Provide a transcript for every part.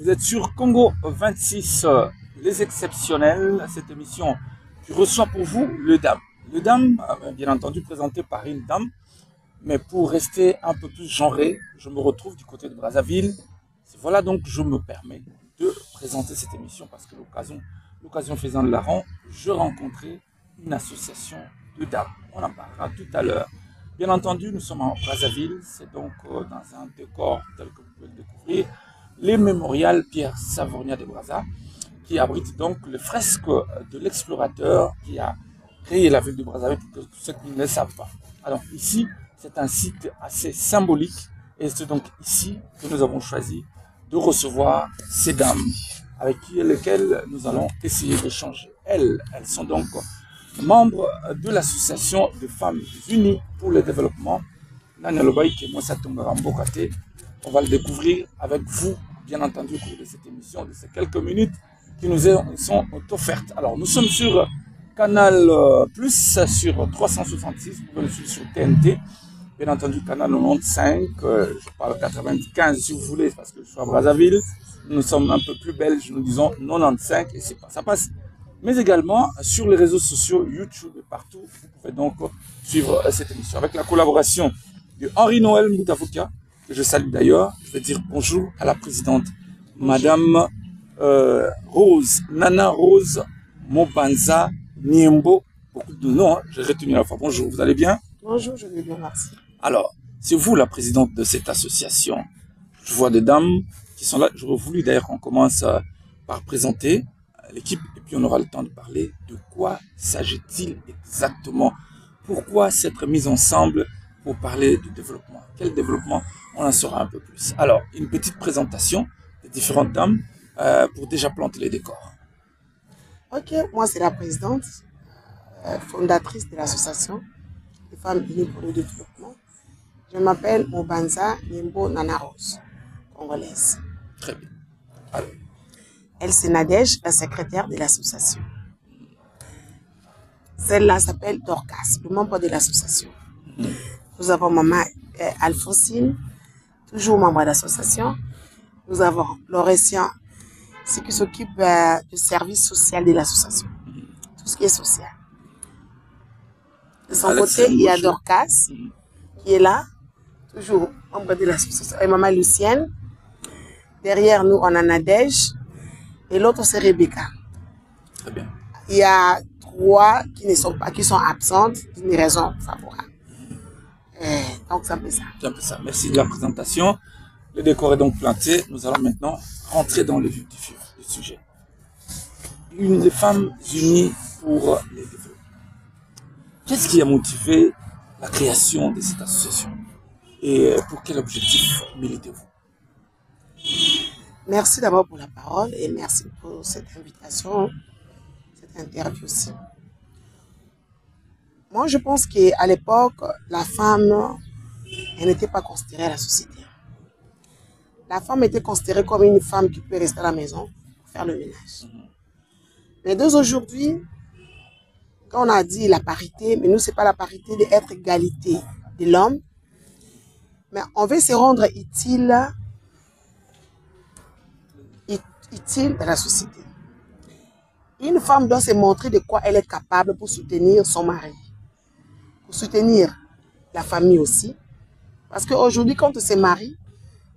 Vous êtes sur Congo 26, les exceptionnels, cette émission qui reçoit pour vous le DAM. Le DAM, bien entendu, présenté par une dame, mais pour rester un peu plus genré, je me retrouve du côté de Brazzaville. Voilà donc je me permets de présenter cette émission parce que l'occasion faisant de la rang, je rencontrais une association de dames. On en parlera tout à l'heure. Bien entendu, nous sommes en Brazzaville, c'est donc dans un décor tel que vous pouvez le découvrir, les mémorials Pierre Savorgna de Brazza, qui abrite donc le fresque de l'explorateur qui a créé la ville de Brazzaville pour que ceux qui ne le savent pas. Alors ici, c'est un site assez symbolique et c'est donc ici que nous avons choisi de recevoir ces dames avec lesquelles nous allons essayer d'échanger. Elles sont donc membres de l'association de femmes unies pour le développement. On va le découvrir avec vous, bien entendu, au cours de cette émission, de ces quelques minutes qui nous sont offertes. Alors, nous sommes sur Canal Plus, sur 366, vous pouvez le suivre sur TNT. Bien entendu, Canal 95, je parle 95 si vous voulez, parce que je suis à Brazzaville. Nous sommes un peu plus belges, nous disons 95 et ça passe. Mais également sur les réseaux sociaux, YouTube et partout, vous pouvez donc suivre cette émission. Avec la collaboration de Henri-Noël Moutavuka, que je salue d'ailleurs. Je vais dire bonjour à la présidente, Madame Nana Rose Mobanza Niembo. Beaucoup de noms, j'ai retenu à la fois. Bonjour, vous allez bien? Bonjour, je vais bien, merci. Alors, c'est vous la présidente de cette association. Je vois des dames qui sont là. J'aurais voulu d'ailleurs qu'on commence par présenter l'équipe et puis on aura le temps de parler de quoi s'agit-il exactement. Pourquoi s'être mis ensemble pour parler de développement? Quel développement? On en saura un peu plus. Alors, une petite présentation des différentes dames pour déjà planter les décors. Ok, moi c'est la présidente, fondatrice de l'association des femmes unies pour le développement. Je m'appelle Mobanza Niembo Nana Rose, congolaise. Très bien. Alors. Elle, c'est Nadège, la secrétaire de l'association. Celle-là s'appelle Dorcas, le membre de l'association. Nous avons maman Alphonsine, toujours membre de l'association. Nous avons Laurentien, c'est qui s'occupe du service social de l'association. Tout ce qui est social. De son côté, il y a Dorcas, qui est là, toujours membre de l'association. Et maman Lucienne. Derrière nous, on a Nadège. Et l'autre, c'est Rebecca. Très bien. Il y a 3 qui sont absentes d'une raison favorable. Donc, c'est un peu ça. C'est un peu ça. Merci de la présentation. Le décor est donc planté. Nous allons maintenant rentrer dans le vif du sujet. Les femmes unies pour les développements. Qu'est-ce qui a motivé la création de cette association? Et pour quel objectif militez-vous? Merci d'abord pour la parole et merci pour cette invitation, cette interview aussi. Moi, je pense qu'à l'époque, la femme, elle n'était pas considérée à la société. La femme était considérée comme une femme qui peut rester à la maison pour faire le ménage. Mais d'aujourd'hui, quand on a dit la parité, mais nous, ce n'est pas la parité d'être égalité de l'homme, mais on veut se rendre utile dans la société. Une femme doit se montrer de quoi elle est capable pour soutenir son mari, pour soutenir la famille aussi. Parce qu'aujourd'hui, quand on se marie,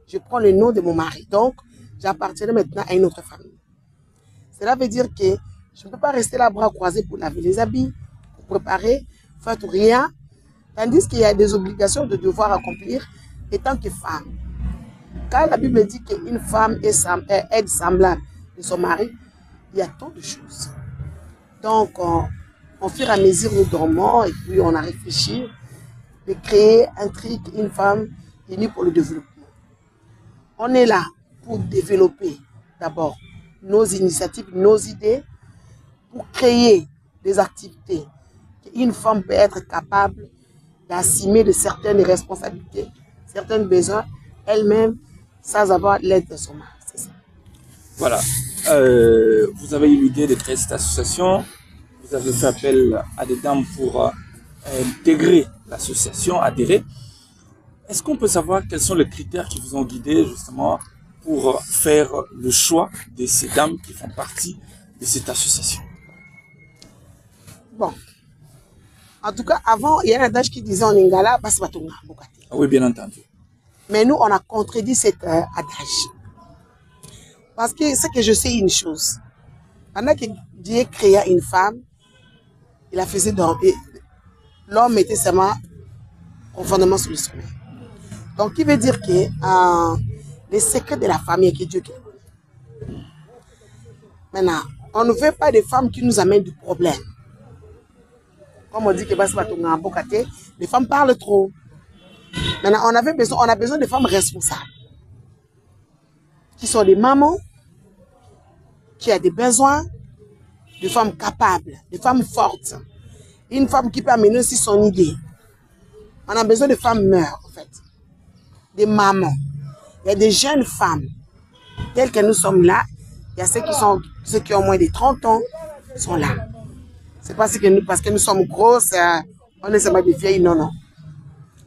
je prends le nom de mon mari. Donc, j'appartiens maintenant à une autre famille. Cela veut dire que je ne peux pas rester là, bras croisés pour laver les habits, pour préparer, faire rien. Tandis qu'il y a des obligations de devoir accomplir en tant que femme. Quand la Bible dit qu'une femme est semblable de son mari, il y a tant de choses. Donc, au fur et à mesure, nous dormons et puis on a réfléchi de créer un truc, une femme unie pour le développement. On est là pour développer d'abord nos initiatives, nos idées, pour créer des activités qu'une femme peut être capable d'assumer de certaines responsabilités, certains besoins, elle-même, sans avoir l'aide de son mari. C'est ça. Voilà. Vous avez eu l'idée de créer cette association. Vous avez fait appel à des dames pour intégrer l'association, adhérer. Est-ce qu'on peut savoir quels sont les critères qui vous ont guidé justement pour faire le choix de ces dames qui font partie de cette association? Bon. En tout cas, avant, il y a un adage qui disait en lingala, Ah oui, bien entendu. mais nous, on a contredit cet adage. Parce que c'est que je sais une chose. Pendant que Dieu créa une femme, il la faisait dormir. L'homme était seulement conformément sur le sommeil. Donc, qui veut dire que les secrets de la famille que Dieu crée. Maintenant, on ne veut pas des femmes qui nous amènent du problème. Comme on dit que les femmes parlent trop. Maintenant, on a besoin de femmes responsables. Qui sont des mamans, qui ont des besoins, des femmes capables, des femmes fortes. Une femme qui peut amener aussi son idée. On a besoin de femmes mères, en fait. Des mamans. Il y a des jeunes femmes, telles que nous sommes là. Il y a ceux qui ont moins de 30 ans, sont là. C'est pas parce que nous sommes grosses, on est seulement des vieilles, non, non.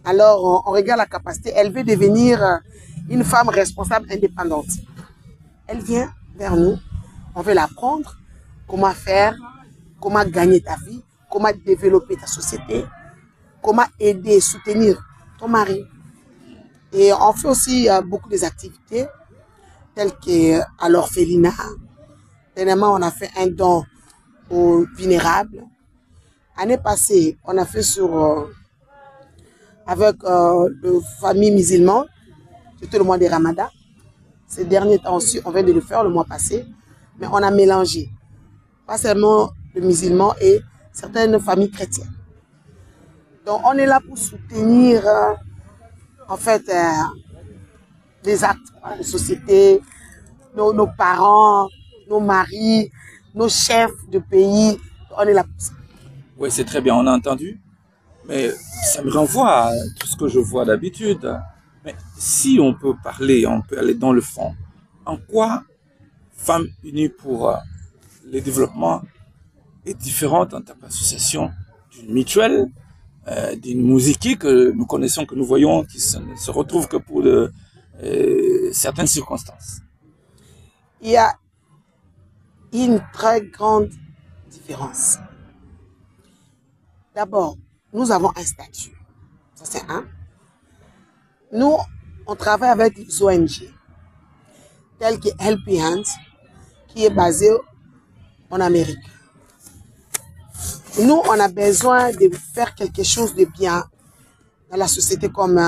Alors, on regarde la capacité. Elle veut devenir une femme responsable, indépendante. Elle vient vers nous. On veut l'apprendre comment faire, comment gagner ta vie, comment développer ta société, comment aider et soutenir ton mari. Et on fait aussi beaucoup des activités telles qu'à l'orphelinat. Dernièrement, on a fait un don aux vulnérables. L'année passée, on a fait avec les familles musulmanes, surtout le mois de Ramadan. Ces derniers temps aussi, on vient de le faire le mois passé, mais on a mélangé. Pas seulement les musulmans et certaines familles chrétiennes. Donc, on est là pour soutenir, en fait, les actes de société, nos parents, nos maris, nos chefs de pays. On est là pour ça. Oui, c'est très bien, on a entendu. Mais ça me renvoie à tout ce que je vois d'habitude. Mais si on peut parler, on peut aller dans le fond. En quoi Femmes Unies pour le Développement est différente en tant qu'association d'une mutuelle, d'une musique que nous connaissons, que nous voyons, qui ne se retrouve que pour certaines circonstances? Il y a une très grande différence. D'abord, nous avons un statut. Ça, c'est un. Nous, on travaille avec les ONG, telles que Helping Hands, qui est basée en Amérique. Nous, on a besoin de faire quelque chose de bien dans la société, comme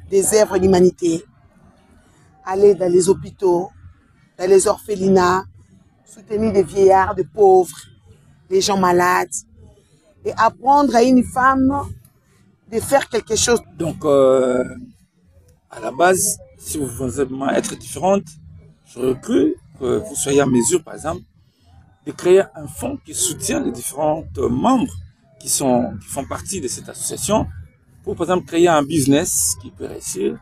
des œuvres d'humanité, aller dans les hôpitaux, dans les orphelinats, soutenir des vieillards, des pauvres, des gens malades, et apprendre à une femme de faire quelque chose. Donc, à la base, si vous voulez être différente, j'aurais cru que vous soyez en mesure, par exemple, de créer un fonds qui soutient les différents membres qui font partie de cette association pour, par exemple, créer un business qui peut réussir.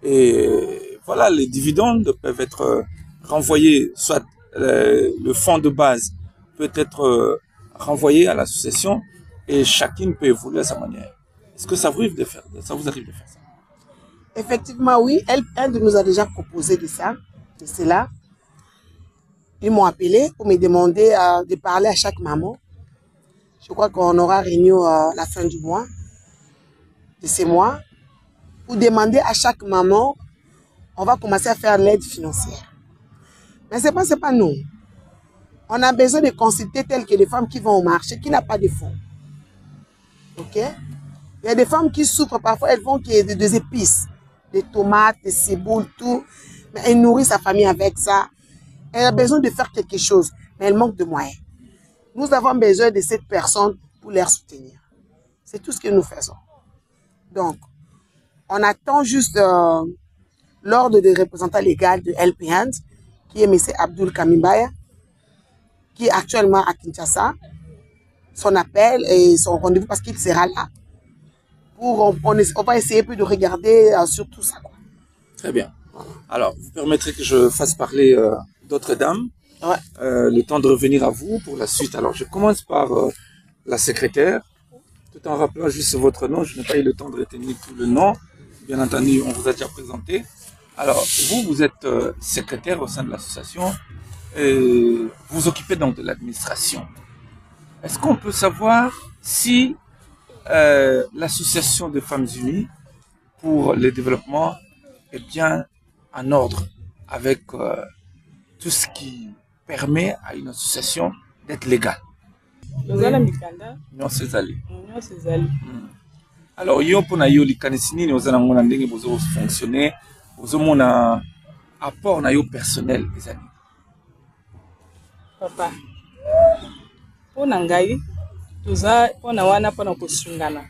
Et voilà, les dividendes peuvent être renvoyés, soit le fonds de base peut être renvoyé à l'association et chacune peut évoluer à sa manière. Est-ce que ça vous arrive de faire ça? Effectivement, oui. Elle nous a déjà proposé de cela. Ils m'ont appelé pour me demander de parler à chaque maman. Je crois qu'on aura réunion à la fin du mois, de ces mois, pour demander à chaque maman, on va commencer à faire l'aide financière. Mais c'est pas nous. On a besoin de consulter telles que les femmes qui vont au marché, qui n'ont pas de fonds. Ok? Il y a des femmes qui souffrent, parfois elles vont qu'il y ait des épices, des tomates, des ciboules, tout. Mais elles nourrissent sa famille avec ça. Elle a besoin de faire quelque chose, mais elle manque de moyens. Nous avons besoin de cette personne pour les soutenir. C'est tout ce que nous faisons. Donc, on attend juste l'ordre du représentant légal de Helping Hands, qui est M. Abdul Kamimbaya, qui est actuellement à Kinshasa. Son appel et son rendez-vous parce qu'il sera là. On va essayer de regarder sur tout ça. Quoi. Très bien. Alors, vous permettrez que je fasse parler d'autres dames. Ouais. Le temps de revenir à vous pour la suite. Alors, je commence par la secrétaire. Tout en rappelant juste votre nom, je n'ai pas eu le temps de retenir tout le nom. Bien entendu, on vous a déjà présenté. Alors, vous êtes secrétaire au sein de l'association et vous vous occupez donc de l'administration. Est-ce qu'on peut savoir si l'association des Femmes Unies pour le développement est bien en ordre avec tout ce qui permet à une association d'être légale? Non, c'est allé. Alors, yo pour na yo likanisi nini ozana ngona ndenge bozo fonctionner, bozo mona apport na yo personnel les amis. Papa. Pona ngai toza pona wana pona kosungana.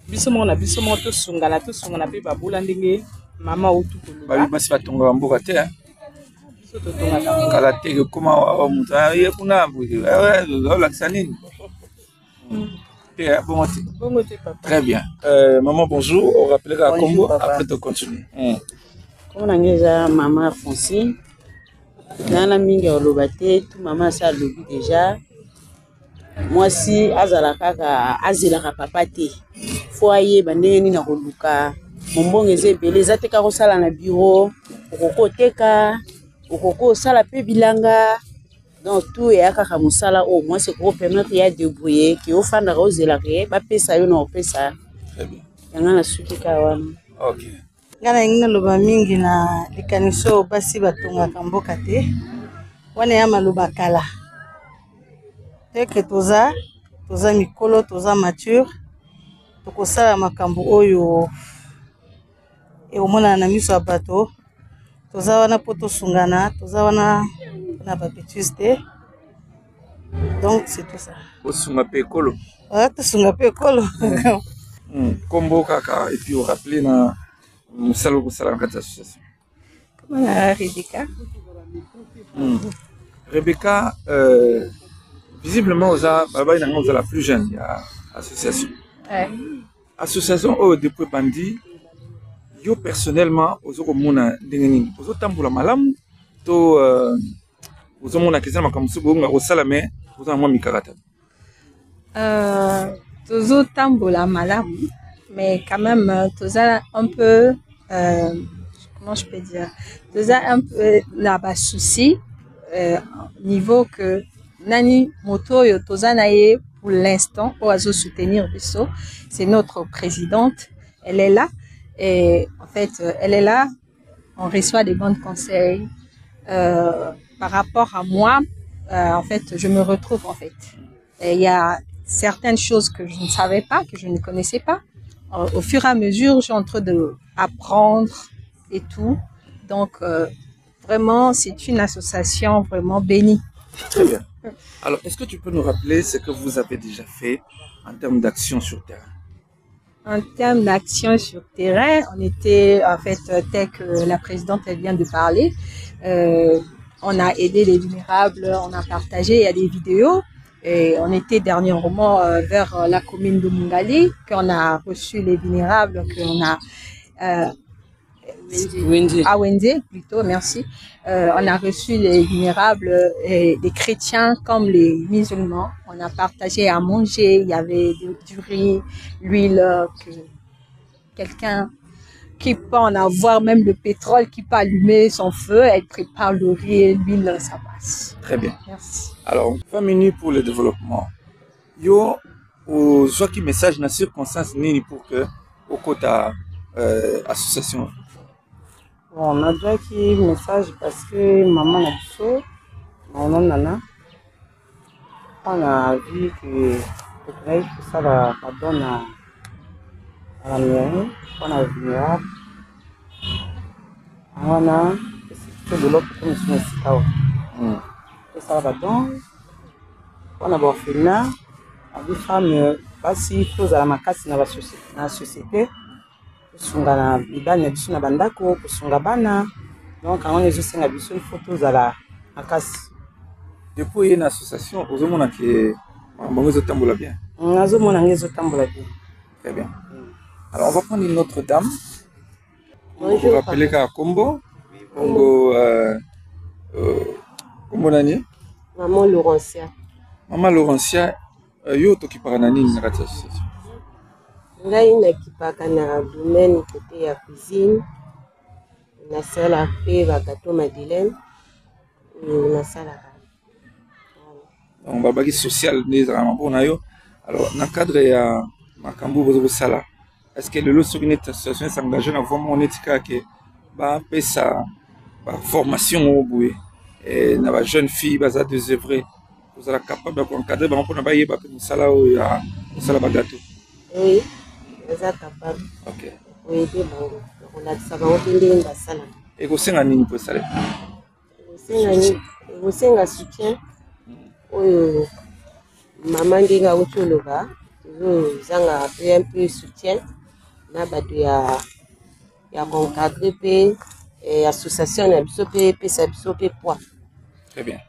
Biso mo to sungana pe babula ndenge mama utu koloba. Babi basi batonga bamboka te hein. Biso to tonga kala te koma muta ye kuna buki. La nini. Bon, papa. Très bien. Maman, bonjour. On rappellera à Combo après de continuer. Comme on a maman Fonsi, dans la mingue au lobate, tout maman ça lobby déjà. Moi si azalaka ka azilaka papa te. Foyer bandeni na koluka. Mombongo ezebele zateka ko sala na bureau, okoko teka, okoko sala pe bilanga. Donc tout est à Kamusala au moins c'est pour permettre de débrouiller qui au fan de rose de la rue ba pesa yo na pesa. Très bien. Yanga na suki kawana. OK. Ngana ngina loba mingi na likaniso basi batonga kamboka te. Wana ya maloba kala. Teke toza mikolo toza mature. Tokosala makambo oyo e omona na miso ya bato. Toza wana poto sungana, toza wana na babitude. Donc c'est tout ça. Osunga pe kolo. Ah, tosunga pe kolo. Combo kaka et puis on rappelle na musalo ko sala ngata association. Comment Rebecca? Rebecca visiblement oza baba ina ngoza la plus jeune ya association. Association o depuis bandi yo personnellement ozo ko mona ndenge nini ozo tambula malamu to vous avez un comme ça, vous avez toujours tambola malade, mais quand même, toujours un peu, comment je peux dire, toujours un peu là-bas souci, niveau que Nani Moto Yotozanaye pour l'instant, pour soutenir Bisso, c'est notre présidente, elle est là, et en fait, elle est là, on reçoit des bons conseils. Par rapport à moi, en fait, je me retrouve en fait. Il y a certaines choses que je ne savais pas, que je ne connaissais pas. Au fur et à mesure, je suis en train d'apprendre et tout. Donc, vraiment, c'est une association vraiment bénie. Très bien. Alors, est-ce que tu peux nous rappeler ce que vous avez déjà fait en termes d'action sur terrain? En termes d'action sur terrain, on était, en fait, tel que la présidente elle vient de parler, on a aidé les vulnérables, on a partagé, il y a des vidéos. Et on était dernièrement vers la commune de Mungali, qu'on a reçu les vulnérables, qu'on a... à Wende, plutôt, merci. On a reçu les vulnérables, et les chrétiens comme les musulmans. On a partagé à manger, il y avait du riz, l'huile, quelqu'un qui peut en avoir, même le pétrole qui peut allumer son feu, elle prépare le riz et l'huile, ça passe. Très bien. Merci. Alors, Femmes Unies pour le développement. Yo, au qui message na circonstance nini pour que au côté association. Bon, on a déjà qui message parce que maman a dit maman nana, on a vu que peut-être que ça va donner à la mairie, on a vulnérable. On a c'est de l'autre comme je suis et ça va donc on a orphelinat des femmes pas si chose à la casse dans la société kusunga na bibana biso na bandako kusunga bana donc on les aussi na biso photos à la casse depuis une association aux hommes qui bongo tambola bien nazo mona ngezo tambola bien. Très bien. Alors on va prendre une autre dame. Bonjour. Vous rappelez qu'à Combo Combo Combo nani Maman Laurentia. Maman Laurentia yo to ki parana nini na association. Ngai nakipaka na domaine côté ya cuisine nasala pe ba gâteau Madeleine nasala. Donc babaki social des yo. Alors dans le cadre ya makambo bozo sala. Est-ce que le lot sur une association s'engage à vraiment monétika que ba pesa ba formation au bout et na ba jeune fille baza de œuvrer vous êtes capable d'encadrer ba pour na ba yeba que sala o ya sala ba gâteau. Oui, vous êtes capable. OK. Oui, c'est bon. On a ça va entendre dans sala. Et vous senga nini pour sala? Vous senga soutien. Oyo maman nginga utoloba zanga un peu soutien na batu ya encadré pe association na biso pe pesa biso pe poids. Très bien.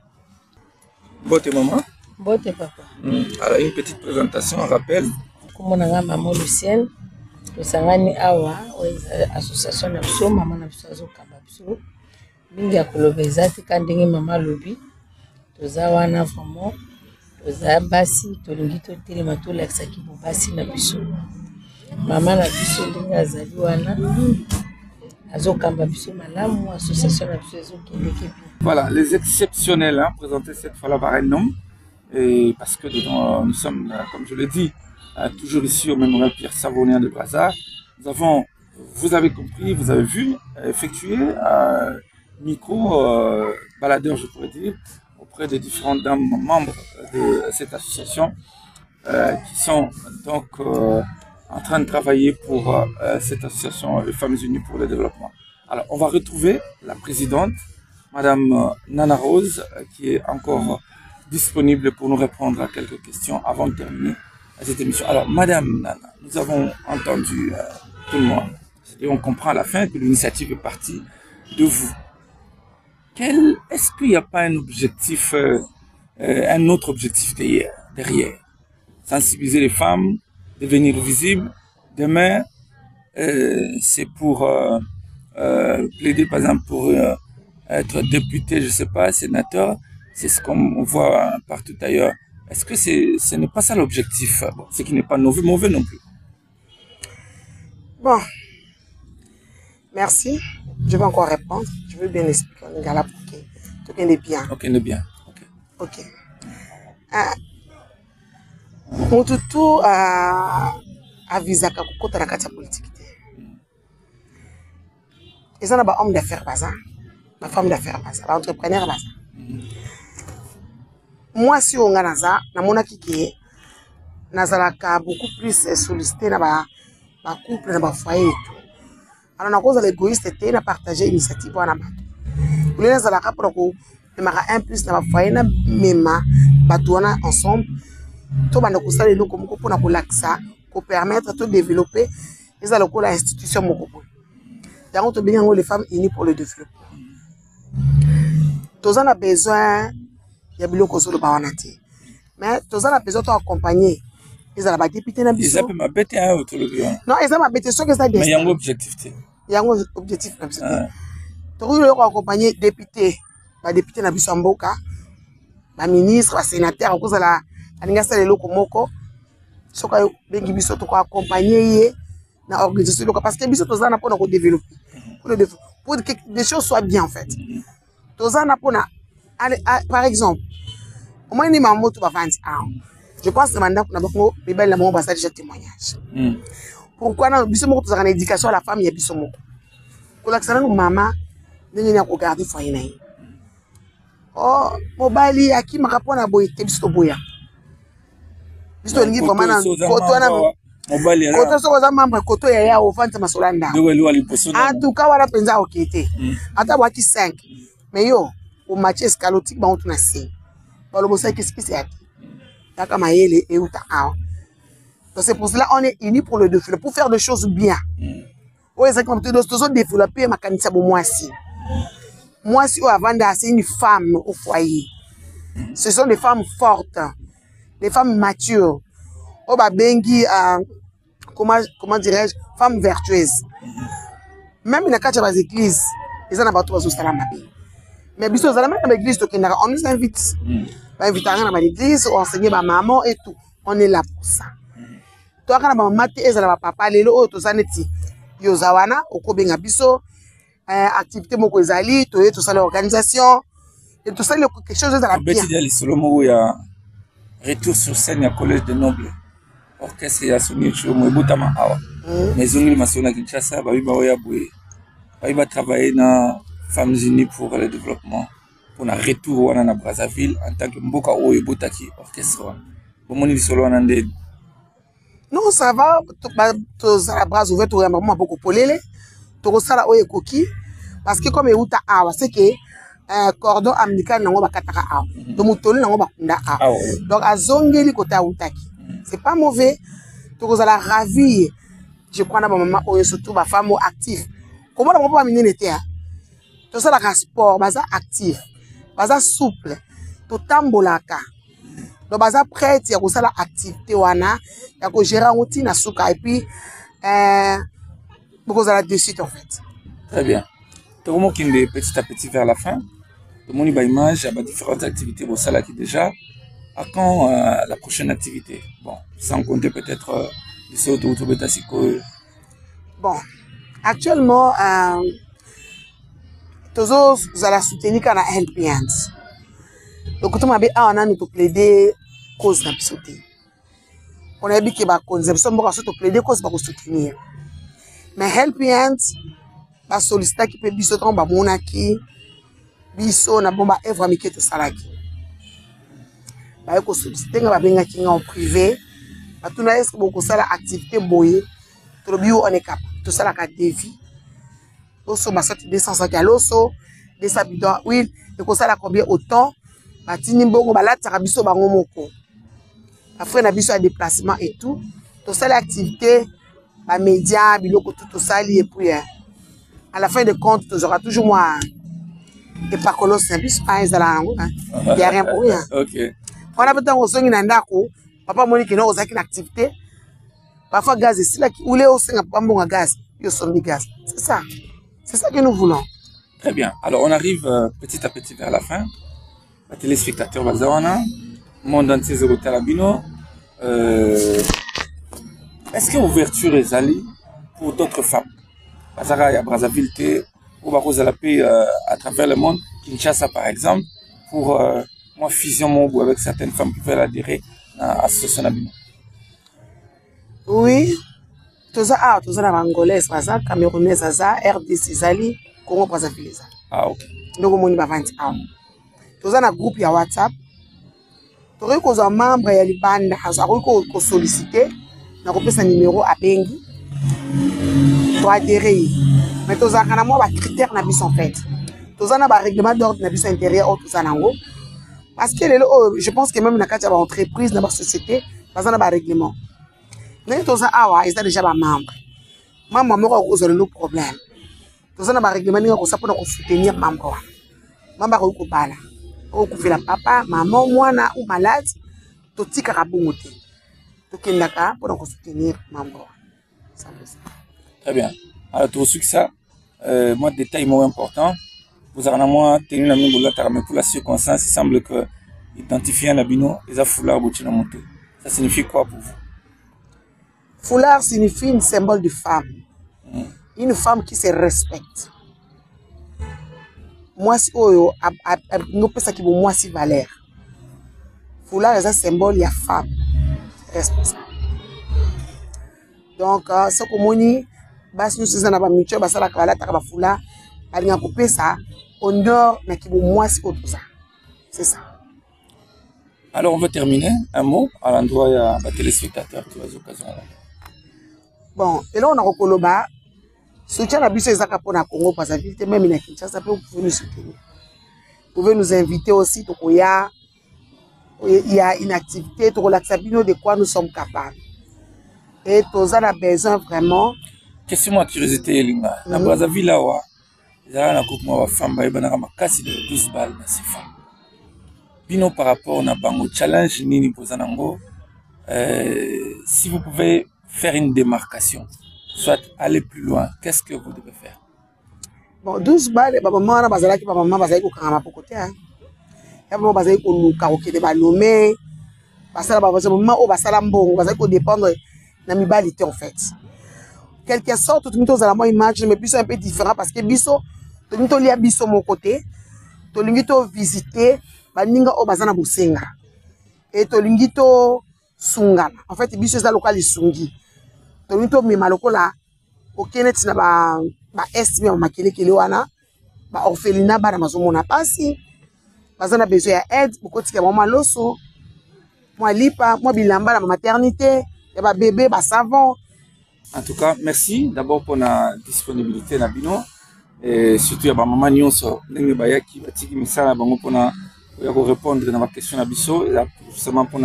Bote maman. Bote papa. Alors une petite présentation, un rappel. Comme on a maman Lucienne, le sangani awa association na biso maman na biso azokamba biso. Mingi ya kolobeza tikandingi maman lobi. Toza wana vraiment toza basi tolingi totelema tolakisa kibo basi na biso. Mama na biso ndinga azali wana azokamba biso malamu association na biso ezokendeke. Voilà, les exceptionnels présentés cette fois-là par un homme, et parce que nous sommes, comme je l'ai dit, toujours ici au mémorial Pierre Savonnier de Brazza. Nous avons, vous avez compris, vous avez vu, effectué micro baladeur, je pourrais dire, auprès des différentes dames membres de cette association qui sont donc en train de travailler pour cette association, les Femmes Unies pour le Développement. Alors, on va retrouver la présidente, Madame Nana Rose, qui est encore disponible pour nous répondre à quelques questions avant de terminer cette émission. Alors, Madame Nana, nous avons entendu tout le monde, et on comprend à la fin que l'initiative est partie de vous. Est-ce qu'il n'y a pas un objectif, un autre objectif derrière? Sensibiliser les femmes, devenir visibles. Demain, c'est pour plaider, par exemple, pour être député, je ne sais pas, sénateur. C'est ce qu'on voit partout ailleurs. Est-ce que ce n'est pas ça l'objectif? Bon, ce qui n'est pas mauvais non plus. Bon, merci. Je vais encore répondre. Je veux bien expliquer. On est là pour que tout est bien. Ok, on est bien. Ok. Mututu avisaka kokota na kati ya politique te. Eza na ba homme d'affaires baza, ba femme d'affaires baza, ba entrepreneur baza. Moi si on naza na monaki ke nazalaka beaucoup plus sollicité na ba couple na ba foyer et tout. Alors na cause l'égoïste te na partager initiative wana bato. Ule nazalaka pour ko mara un plus na ba foyer na mema bato wana ensemble. To banda ko sala eloko moko pona ko laksa ko permettre de développer les aloko la institution moko. Donc to bien les femmes unies pour le développement. Tous on a besoin ya biloko zo ba wana te. Mais tous on a besoin d'accompagner les ala ba député na biso. Ils appellent ma bête à autour de lui. Non, ils ma bête so que ça. Mais il y a un objectif te. Il y a un objectif comme ça. To ko accompagner député, ba député na biso mboka, ba ministre, ba sénateur ko la aninga le loko moko soka bengi biso to ko accompagner ye na organisation loko parce que biso to zana pona ko développer pour que des choses soient bien en fait. To zana pona par exemple au moins ni maman to ba vendre je pense que mandat na bango bibel na mo ba ça déjà témoignage. Pourquoi na biso moko to zana éducation à la femme ya biso moko ko la sana maman ndenge ni ko garder foyer na ye. Oh mobali akima kapona boy te biso boya. Biso lingi vraiment na koto na mobali na koto soko za membre koto ya o vente masolanda en tout cas wala penza okete ata waki 5 mais yo au match escalotique ba on na 5 balobo ça qu'est-ce que c'est taka mayele et uta donc c'est pour cela on est unis pour le développer pour faire des choses bien ouais exactement tous développer ma kanisa bo moi si au avant c'est une femme au foyer ce sont des femmes fortes. Des femmes matures, oh bah bengi comment dirais-je, femmes vertueuses. Même dans les églises, ils en ont pas tout à salam. Mais biso dans même l'église on nous invite, bah inviter dans l'église, enseigner ma maman et tout. On est là pour ça. Toi quand maman mate ezala papa lelo o to zaneti yozawana okobenga biso activité moko ezali toye tout ça l'organisation et tout ça quelque chose ezala bien. Beti dia lisolo moko ya retour sur scène ya collège de noble orchestre ya Soni Chomo ebutama awa mais zongi masona Kinshasa ba biba oya boye ba biba travailler na Femmes Unies pour le développement pour na retour wana na Brazzaville en tant que mboka oyo ebutaki orchestre wana bomoni lisolo wana nde. Non, ça va, tous à la bras ouverte, tout vraiment beaucoup polélé, tout ça là, oye coquille, parce que comme euta awa, c'est que cordon amical n'en va kataka awa, donc mouton n'en va kunda awa, donc à zongeli kota outaki, c'est pas mauvais, tout ça là ravi, je crois na maman oye surtout ma femme active, comment on peut pas miner l'été, tout ça là sport, baza actif, baza souple, tout tambolaka. Donc, baza prêt à faire la activité wana, ya ko gérer routine na souka et puis beaucoup à la dessus en fait. Très bien. Tout le monde qui est petit à petit vers la fin. Tout le monde y a image, il y a différentes activités au salon qui déjà. À quand la prochaine activité? Bon, sans compter peut-être les autres autobétasico. Bon, actuellement, toujours vous allez soutenir quand la Help Hands. Donc, tout le monde a nous plaider cause d'absoluté. On a dit que la conception va plaider cause pour soutenir. Mais Help Hands va solliciter qui peut biso ton ba monaki biso na bomba œuvre amike to salaki. Ba ko solliciter nga ba benga ki en privé. Ba tuna est-ce que beaucoup sala activité boye. To bio on est capable. To sala ka défi. Oso ma sorte 200 kilos, 200 bidons huile, et ko sala combien autant. Batini mbongo balataka biso bango moko. Après na biso à déplacement et tout. Tout ça l'activité ba média biloko tout ça lié et puis à la fin de compte tu auras toujours moi et pas colo service pas ezala ngo il y a rien pour rien. OK. On a besoin de songi na ndako papa moni kino ozaki na activité. Parfois gaz ici là qui ou les osenga papa mbonga gaz yo sombi gaz. C'est ça. C'est ça que nous voulons. Très bien. Alors on arrive petit à petit vers la fin. Les téléspectateurs Bazawana, monde entier zéro talabino. Est-ce que l'ouverture est allée pour d'autres femmes? Bazara et à Brazzaville, ou Barozalapé à travers le monde, Kinshasa par exemple, pour moi fusion mon avec certaines femmes qui veulent adhérer à l'association Nabino. Oui, tout ça, la Angolaise, Camerounaise, RDC, Zali, Congo Brazzaville. Ah ok. Donc on y va vendre. Tous un groupe ya WhatsApp. Tu aurais qu'aux membres ya libanda, tu qu'aux solliciter, na copier son numéro à Bengi. Pour adhérer. Mais tous un moi ba critères na bis en fait. Tous un ba règlement d'ordre na bis intérieur ou tous un en gros. Parce que je pense que même na quand tu as entreprise na ba société, pas un ba règlement. Mais tous un awa, ils ont déjà ba membre. Maman moko cause le problème. Tous un ba règlement ni ko ça pour soutenir membre. Membre ko bala. Ou la papa, maman, moi, ou malade, tout tika rabongote. Tout kendaka pour nous soutenir maman. Très bien. Alors tout succès, moi détail moins important. Vous avez moi tenu la même pour la circonstance, il semble que identifier un abino et un foulard botina monté. Ça signifie quoi pour vous? Foulard signifie une symbole de femme. Une femme qui se respecte. Moi si oyo no pesa ki bo moi si valeur. Foulard est un symbole ya femme responsable. Donc ce que moni bas nous c'est na ba mutuel ba sala kala ta ba foulard balinga ko pesa honneur na ki bo moi si otoza. C'est ça. Alors on va terminer un mot à l'endroit ya ba téléspectateurs qui ont occasion là. Bon, et là on a rekoloba soutien à biso ezaka pona Congo Brazzaville même na Kinshasa peut vous pouvez nous soutenir. Vous pouvez nous inviter aussi il y a une activité to relaxer de quoi nous sommes capables. Et tous a besoin vraiment. Question de curiosité Linga. Na Brazzaville là wa za na coupe moi femme ba bana kama kasi de 12 balles na ces femmes. Bino par rapport na bango challenge nini pozanango si vous pouvez faire une démarcation. Soit aller plus loin, qu'est-ce que vous devez faire? Bon, 12 balles, maman na bazala ki maman bazali ko kanga mapokote hein. Ya maman bazali ko luka ko kede ba nomé. Basala ba maman o basala mbongo, bazali ko dépendre na mibalité en fait. Quelque sorte tout mito za la moi image mais biso un peu différent parce que biso tolingi tolia biso mon côté tolingi to visiter baninga o bazana bosenga et tolingi to sungana en fait biso eza lokola lisungi tolingi to mema lokola okene tina ba est bien makelekele wana ba orphelinat bana mazomona pasi bazana besoin ya aide bokotika mama loso moi lipa moi bilamba na maternité ya ba bébé ba savon. En tout cas, merci d'abord pour la disponibilité na bino et surtout ya ba mama nyonso ndenge ba yaki batiki misala bango pona ya ko répondre na ma question na biso et justement pour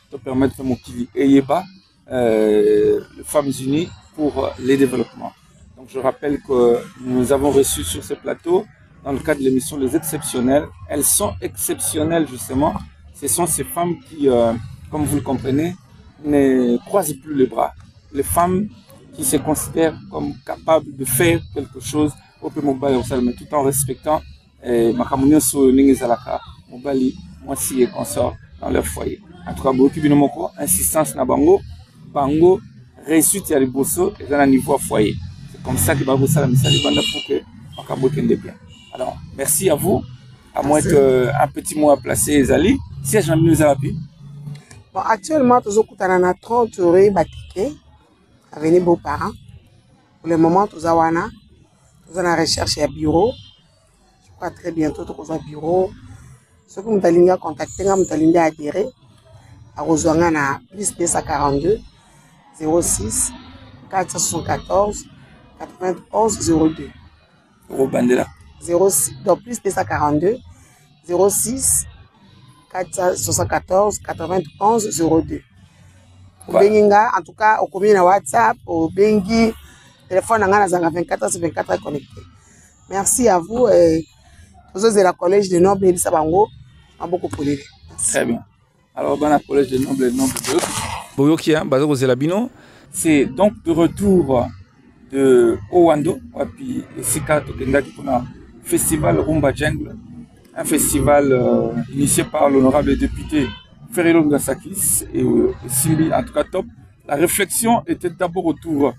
te permettre mon kili eyeba les femmes unies pour les développements. Donc je rappelle que nous avons reçu sur ce plateau dans le cadre de l'émission Les Exceptionnels. Elles sont exceptionnelles justement. Ce sont ces femmes qui, comme vous le comprenez, ne croisent plus les bras. Les femmes qui se considèrent comme capables de faire quelque chose au mais tout en respectant Mobali, Mwasi et consorts dans leur foyer. En tout cas, beaucoup de nomoko, insistance na bango, bango, réussite à riboso et dans un niveau foyer. C'est comme ça que bango ça la misali banda pour que makabo kende bien. Alors, merci à vous. À moins qu'un petit mot à placer, Zali. Si j'ai mis Zalapi. Bon, actuellement, tous les 30 euros batike avec nos beaux-parents. Pour le moment, tous awana, tous en recherche à bureau. Je crois très bientôt tous au bureau. Ceux qui m'ont contacté, m'ont adhéré à Rosoanga plus 242 06 474 91 02. Robandela. 06, donc plus 242 06 474 91 02. Benginga, en tout cas, au combien de WhatsApp, au Bengi, téléphone 24 connecté. Merci à vous. Vous êtes la collège de Noble et Sabango. Beaucoup pour l'aider. Très bien. Alors, dans la collège de Noble et Noble de Boyoki, Bazo Zelabino, c'est donc de retour de Owando, puis Sika Tokendaki pour un festival Rumba Jungle, un festival initié par l'honorable député Ferrero Gasakis et Simbi, en tout cas top. La réflexion était d'abord autour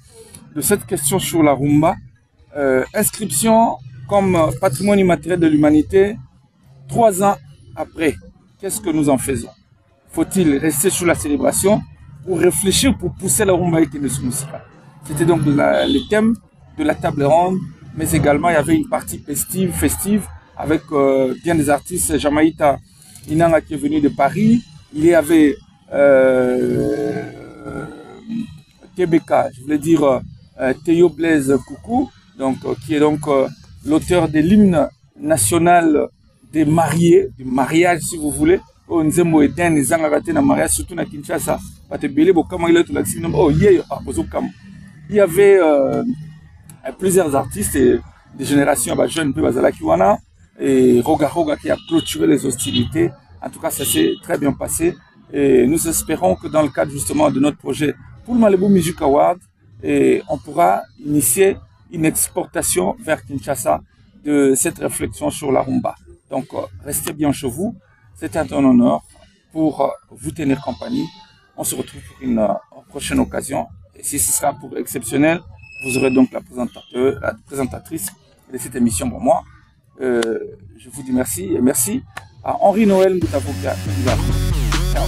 de cette question sur la rumba. Inscription comme patrimoine immatériel de l'humanité, 3 ans après, qu'est-ce que nous en faisons? Faut-il rester sur la célébration ou réfléchir pour pousser la rumba et musique? C'était donc le thème de la table ronde, mais également il y avait une partie festive avec bien des artistes. Jamaïta Inanga qui est venu de Paris. Il y avait Tebeka, je voulais dire Théo Blaise Coucou, donc, qui est donc l'auteur de l'hymne national des mariés, du mariage si vous voulez. Il y avait plusieurs artistes et des générations jeunes, et Roga qui a clôturé les hostilités. En tout cas, ça s'est très bien passé. Et nous espérons que dans le cadre justement de notre projet pour le Malibu Music Award, on pourra initier une exportation vers Kinshasa de cette réflexion sur la rumba. Donc, restez bien chez vous. C'était un honneur pour vous tenir compagnie. On se retrouve pour une prochaine occasion. Et si ce sera pour exceptionnel, vous aurez donc la présentatrice de cette émission pour moi. Je vous dis merci et merci à Henri Noël Moutavoka. Ciao.